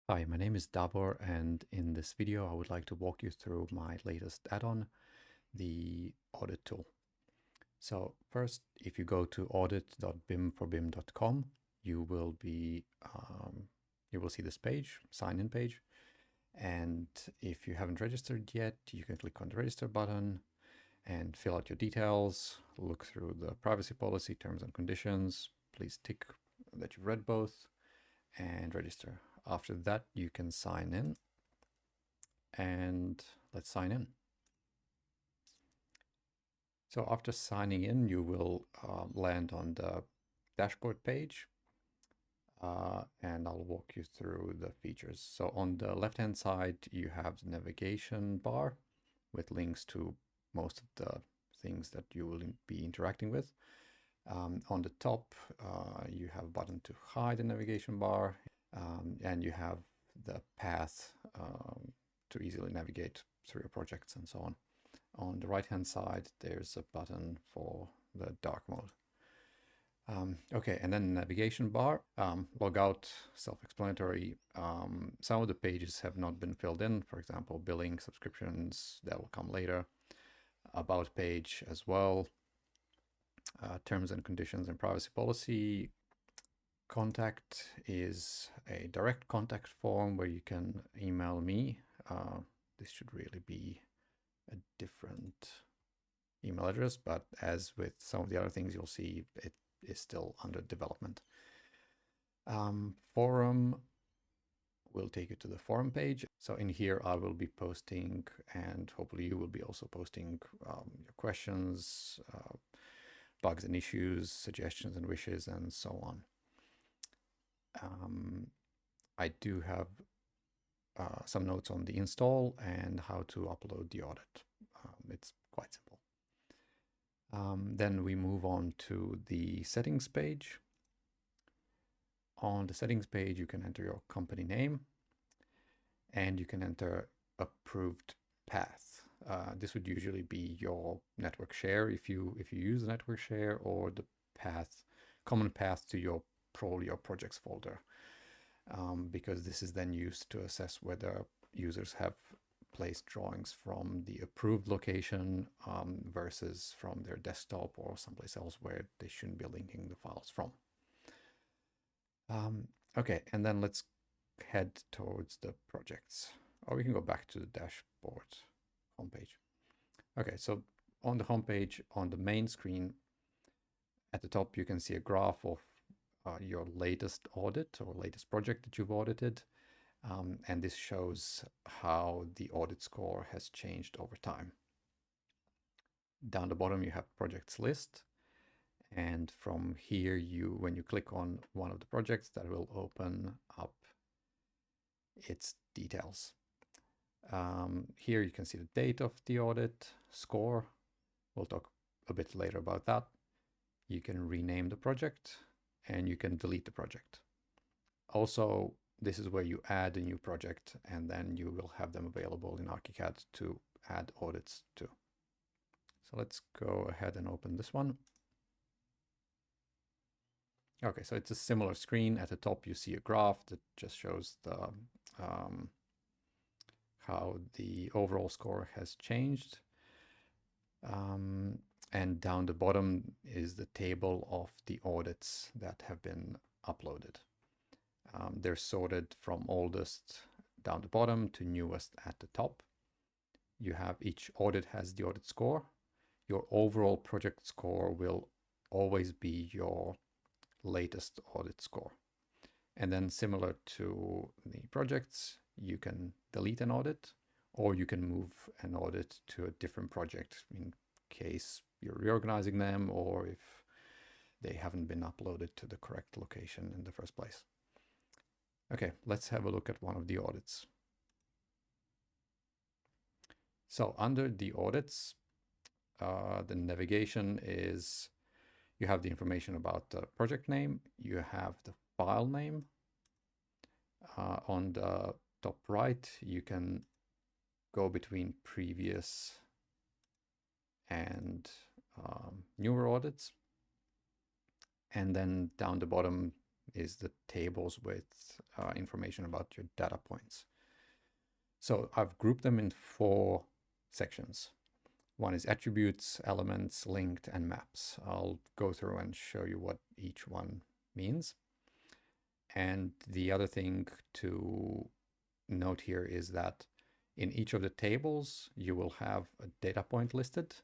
Hi, my name is Davor, and in this video I would like to walk you through my latest add-on, the Audit tool. So first, if you go to audit.bimforbim.com, you will be you will see this page, sign-in page. And if you haven't registered yet, you can click on the register button and fill out your details, look through the privacy policy, terms and conditions. Please tick that you've read both and register. After that, you can sign in. And let's sign in. So after signing in, you will land on the dashboard page, and I'll walk you through the features. So on the left-hand side, you have the navigation bar with links to most of the things that you will be interacting with. On the top, you have a button to hide the navigation bar, and you have the path to easily navigate through your projects and so on. On the right-hand side, there's a button for the dark mode. Okay, and then navigation bar, log out, self-explanatory. Some of the pages have not been filled in, for example, billing, subscriptions, that will come later. About page as well. Terms and conditions and privacy policy. Contact is a direct contact form where you can email me. This should really be a different email address, but as with some of the other things, you'll see it is still under development. Forum will take you to the forum page. So in here, I will be posting, and hopefully you will be also posting your questions, bugs and issues, suggestions and wishes, and so on. I do have some notes on the install and how to upload the audit. It's quite simple. Then we move on to the settings page. On the settings page, you can enter your company name and you can enter approved path. This would usually be your network share if you use the network share, or the common path to your projects folder, because this is then used to assess whether users have placed drawings from the approved location versus from their desktop or someplace else where they shouldn't be linking the files from. Okay, and then let's head towards the projects, or we can go back to the dashboard homepage. Okay, so on the homepage, on the main screen, at the top, you can see a graph of your latest audit or latest project that you've audited. And this shows how the audit score has changed over time. Down the bottom, you have projects list. And from here, when you click on one of the projects, that will open up its details. Here you can see the date of the audit, score. We'll talk a bit later about that. You can rename the project and you can delete the project. Also, this is where you add a new project, and then you will have them available in ArchiCAD to add audits to. So let's go ahead and open this one. Okay, so it's a similar screen. At the top, you see a graph that just shows the how the overall score has changed. And down the bottom is the table of the audits that have been uploaded. They're sorted from oldest down the bottom to newest at the top. You have each audit has the audit score. Your overall project score will always be your latest audit score. And then similar to the projects, you can delete an audit, or you can move an audit to a different project in case you're reorganizing them, or if they haven't been uploaded to the correct location in the first place. Okay, let's have a look at one of the audits. So under the audits, the navigation is, you have the information about the project name, you have the file name. On the top right, you can go between previous and newer audits. And then down the bottom, is the tables with information about your data points. So I've grouped them in 4 sections. One is attributes, elements, linked, and maps. I'll go through and show you what each one means. And the other thing to note here is that in each of the tables, you will have a data point listed.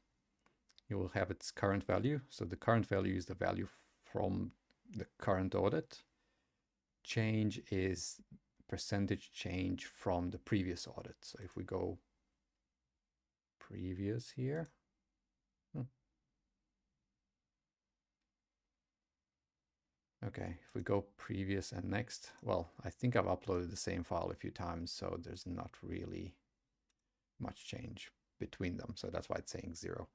You will have its current value. So the current value is the value from the current audit. Change is percentage change from the previous audit. So if we go previous here, okay, if we go previous and next, well, I think I've uploaded the same file a few times, so there's not really much change between them. So that's why it's saying 0.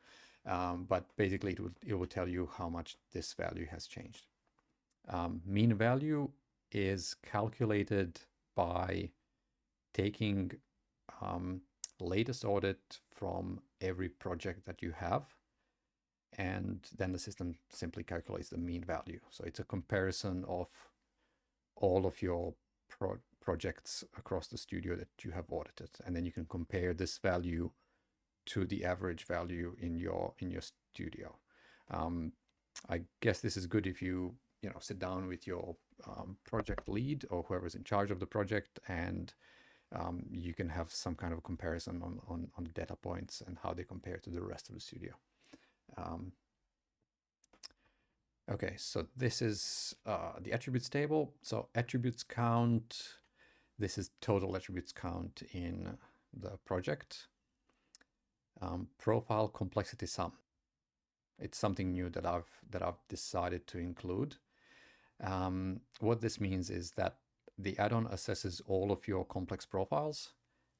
But basically it will tell you how much this value has changed. Mean value is calculated by taking latest audit from every project that you have, and then the system simply calculates the mean value. So it's a comparison of all of your projects across the studio that you have audited, and then you can compare this value to the average value in your studio. I guess this is good if you sit down with your project lead or whoever's in charge of the project, and you can have some kind of comparison on the data points and how they compare to the rest of the studio. Okay, so this is the attributes table. So attributes count, this is total attributes count in the project. Profile complexity sum. It's something new that I've decided to include. What this means is that the add-on assesses all of your complex profiles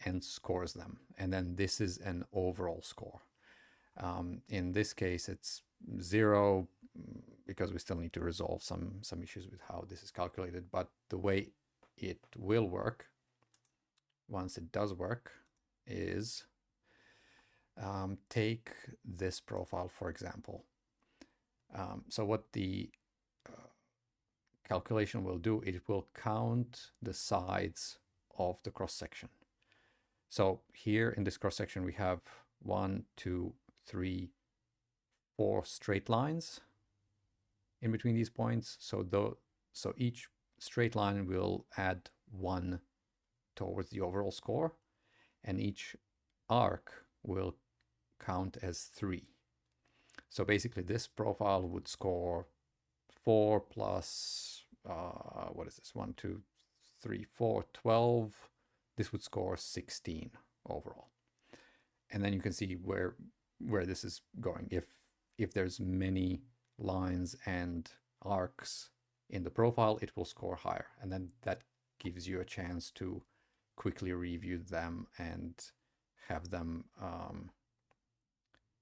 and scores them. And then this is an overall score. In this case, it's 0 because we still need to resolve some issues with how this is calculated. But the way it will work, once it does work, is take this profile, for example. So what the calculation will do, it will count the sides of the cross section. So here in this cross section, we have 1, 2, 3, 4 straight lines in between these points. So each straight line will add 1 towards the overall score, and each arc will count as 3. So basically this profile would score 4 plus, what is this, 1, 2, 3, 4, 12. This would score 16 overall. And then you can see where this is going. If there's many lines and arcs in the profile, it will score higher. And then that gives you a chance to quickly review them and have them,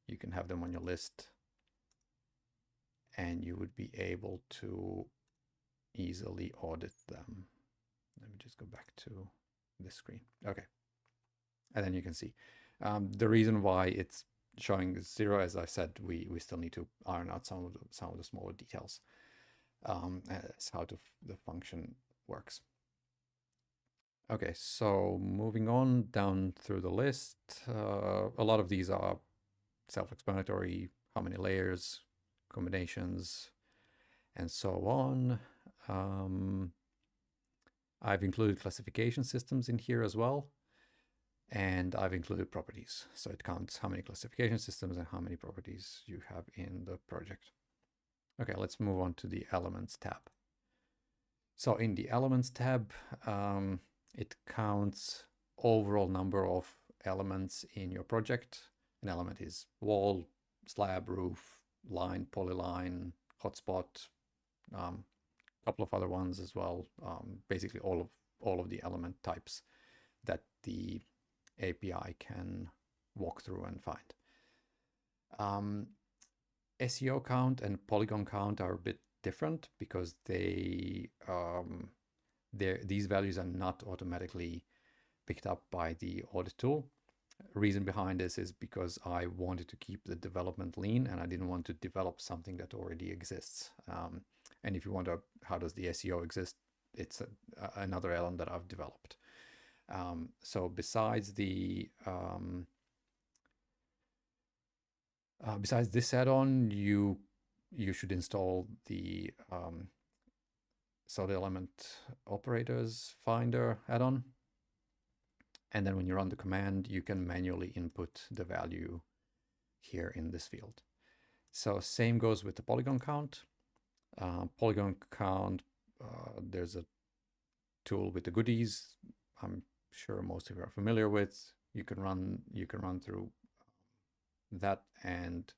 you can have them on your list, and you would be able to easily audit them. Let me just go back to this screen. Okay. And then you can see the reason why it's showing 0, as I said, we still need to iron out some of the smaller details as how the function works. Okay, so moving on down through the list, a lot of these are self-explanatory: how many layers, combinations, and so on. I've included classification systems in here as well, and I've included properties. So it counts how many classification systems and how many properties you have in the project. Okay, let's move on to the Elements tab. So in the Elements tab, it counts overall number of elements in your project. An element is wall, slab, roof, line, polyline, hotspot, couple of other ones as well. Basically all of the element types that the API can walk through and find. SEO count and polygon count are a bit different because these values are not automatically picked up by the audit tool. Reason behind this is because I wanted to keep the development lean and I didn't want to develop something that already exists. And if you wonder how does the SEO exist, it's another add-on that I've developed. So besides this add-on, you should install the solid element operators finder add-on. And then when you run the command, you can manually input the value here in this field. So same goes with the polygon count. Polygon count, there's a tool with the goodies. I'm sure most of you are familiar with. You can run through that and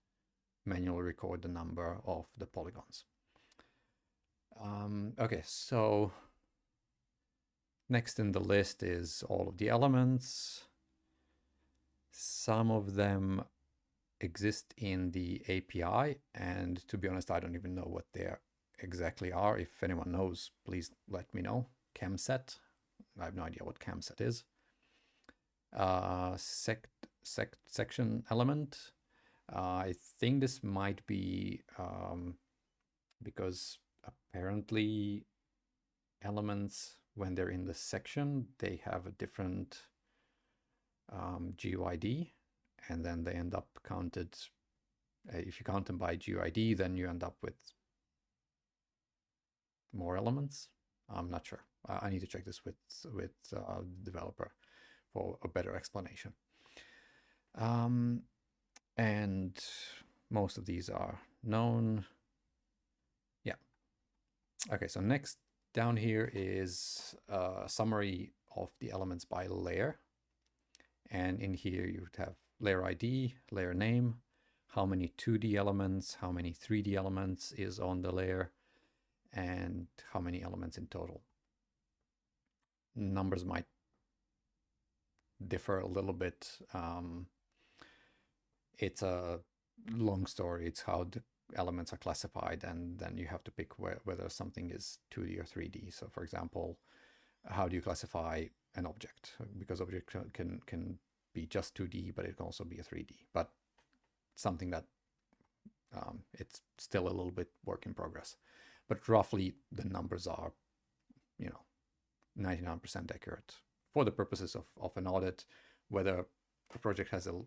manually record the number of the polygons. Okay, so next in the list is all of the elements. Some of them exist in the API, and to be honest, I don't even know what they exactly are. If anyone knows, please let me know. Chemset, I have no idea what Chemset is. Section element. I think this might be because apparently elements, when they're in the section, they have a different GUID, and then they end up counted. If you count them by GUID, then you end up with more elements. I'm not sure. I need to check this with the developer for a better explanation. And most of these are known. Yeah. Okay, so next down here is a summary of the elements by layer. And in here you would have layer ID, layer name, how many 2D elements, how many 3D elements is on the layer, and how many elements in total. Numbers might differ a little bit. It's a long story. It's how the elements are classified, and then you have to pick whether something is 2D or 3D. So for example, how do you classify an object? Because object can be just 2D, but it can also be a 3D. But something that it's still a little bit work in progress. But roughly the numbers are, 99% accurate for the purposes of an audit. Whether a project has a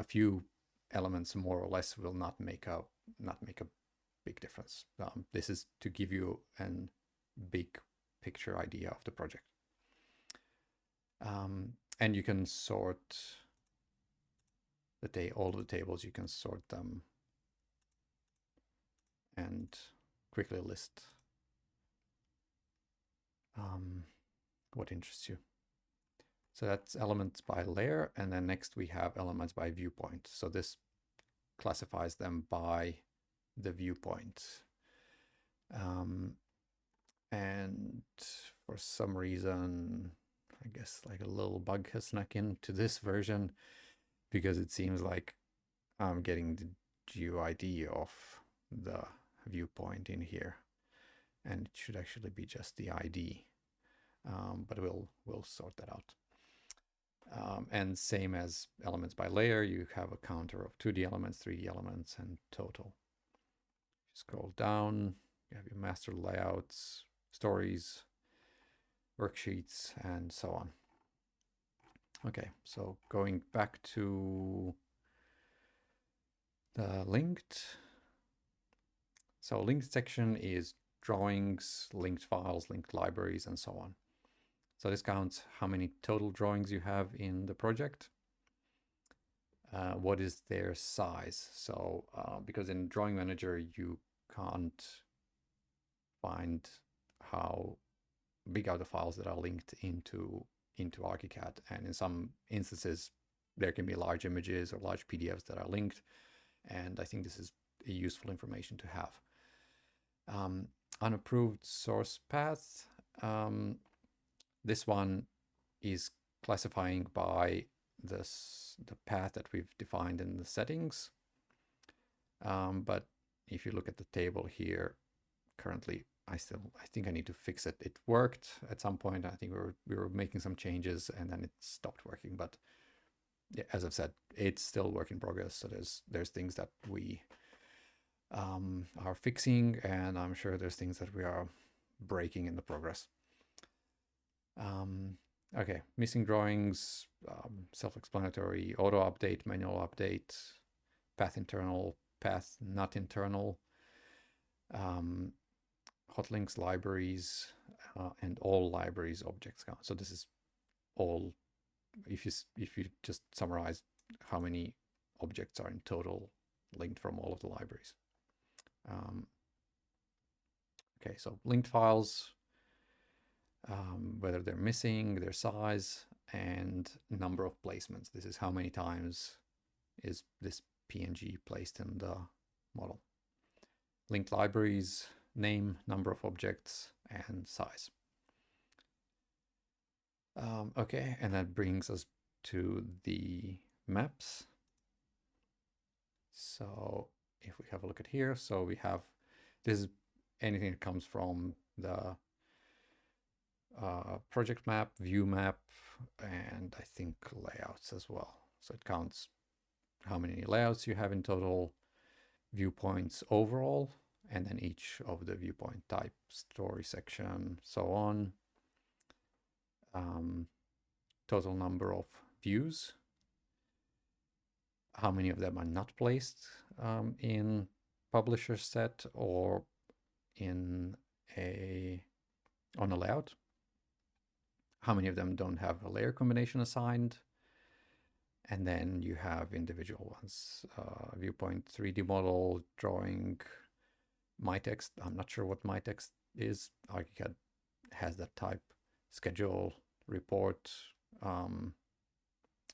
few elements more or less will not make a big difference. This is to give you a big picture idea of the project. And you can sort all of the tables, you can sort them and quickly list what interests you. So that's elements by layer, and then next we have elements by viewpoint. So this classifies them by the viewpoint. And for some reason, I guess like a little bug has snuck into this version, because it seems like I'm getting the GUID of the viewpoint in here, and it should actually be just the ID. But we'll sort that out. And same as elements by layer, you have a counter of 2D elements, 3D elements, and total. Scroll down, you have your master layouts, stories, worksheets, and so on. Okay, so going back to the linked. So linked section is drawings, linked files, linked libraries, and so on. So this counts how many total drawings you have in the project. What is their size? So because in Drawing Manager, you can't find how big are the files that are linked into ArchiCAD. And in some instances, there can be large images or large PDFs that are linked. And I think this is a useful information to have. Unapproved source path. This one is classifying by the path that we've defined in the settings. But if you look at the table here, currently, I think I need to fix it. It worked at some point. I think we were making some changes, and then it stopped working. But yeah, as I've said, it's still work in progress. So there's things that we are fixing, and I'm sure there's things that we are breaking in the progress. Okay, missing drawings, self-explanatory, auto update, manual update, path internal, path not internal, hot links libraries, and all libraries objects count. So this is all, if you just summarize how many objects are in total linked from all of the libraries. Okay, so linked files, whether they're missing, their size, and number of placements. This is how many times is this PNG placed in the model. Linked libraries, name, number of objects, and size. Okay, and that brings us to the maps. So if we have a look at here, so we have, this is anything that comes from the project map, view map, and I think layouts as well. So it counts how many layouts you have in total, viewpoints overall, and then each of the viewpoint type, story section, so on. Total number of views, how many of them are not placed in publisher set or in on a layout, how many of them don't have a layer combination assigned, and then you have individual ones, viewpoint 3D model, drawing, my text. I'm not sure what my text is. ArchiCAD has that type, schedule, report. I'm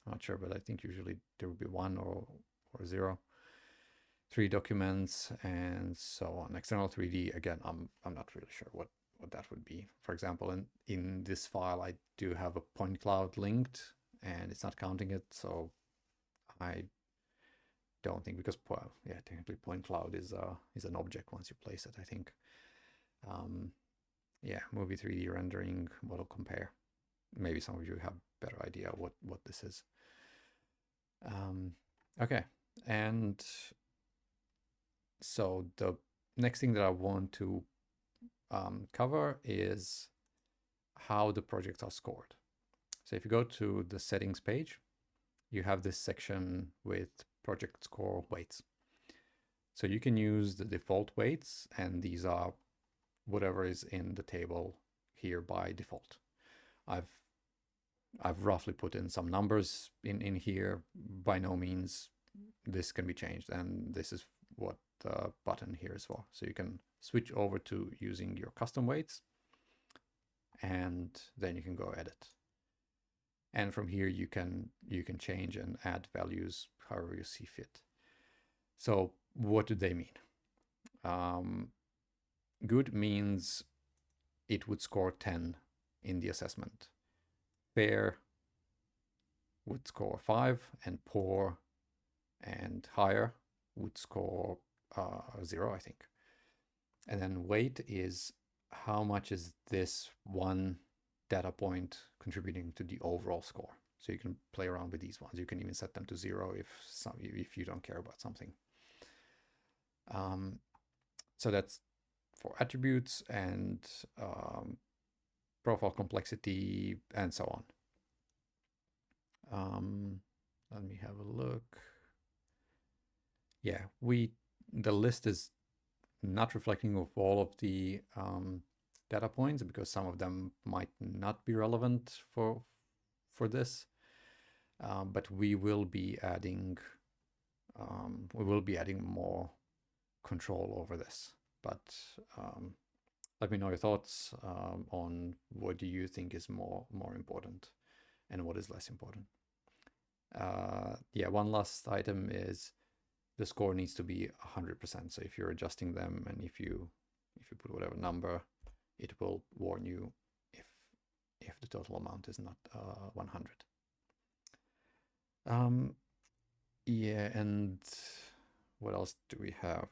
not sure, but I think usually there will be 1 or 0. 3 documents and so on. External 3D, again, I'm not really sure what that would be. For example, in this file, I do have a point cloud linked, and it's not counting it, so I don't think, because, well, yeah, technically point cloud is an object once you place it, I think. Yeah, movie 3D rendering, model compare. Maybe some of you have better idea what this is. Okay, and so the next thing that I want to cover is how the projects are scored. So if you go to the settings page, you have this section with project score weights. So you can use the default weights, and these are whatever is in the table here by default. I've roughly put in some numbers in here. By no means this can be changed, and this is what the button here is for. So you can switch over to using your custom weights, and then you can go edit. And from here you can change and add values however you see fit. So what do they mean? Good means it would score 10 in the assessment. Fair would score 5, and poor and higher would score 0, I think. And then weight is how much is this one data point contributing to the overall score. So you can play around with these ones. You can even set them to 0 if you don't care about something. So that's for attributes and profile complexity and so on. Let me have a look. Yeah, the list is not reflecting of all of the data points, because some of them might not be relevant for this, but we will be adding more control over this. But let me know your thoughts on what do you think is more important and what is less important. Yeah, one last item is the score needs to be 100%. So if you're adjusting them, and if you put whatever number, it will warn you if the total amount is not 100. Yeah, and what else do we have?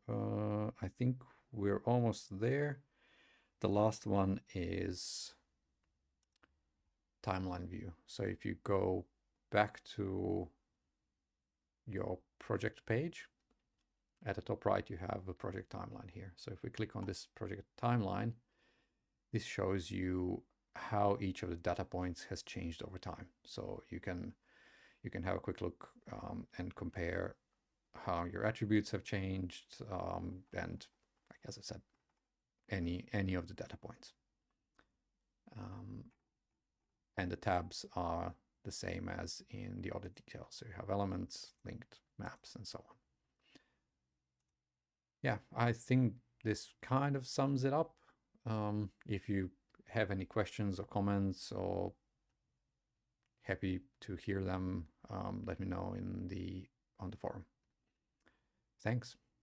I think we're almost there. The last one is timeline view. So if you go back to your project page at the top right, you have a project timeline here. So if we click on this project timeline, this shows you how each of the data points has changed over time. So you can have a quick look and compare how your attributes have changed, and like as I said, any of the data points. And the tabs are the same as in the audit details. So you have elements, linked, maps, and so on. Yeah, I think this kind of sums it up. If you have any questions or comments, or happy to hear them, let me know on the forum. Thanks.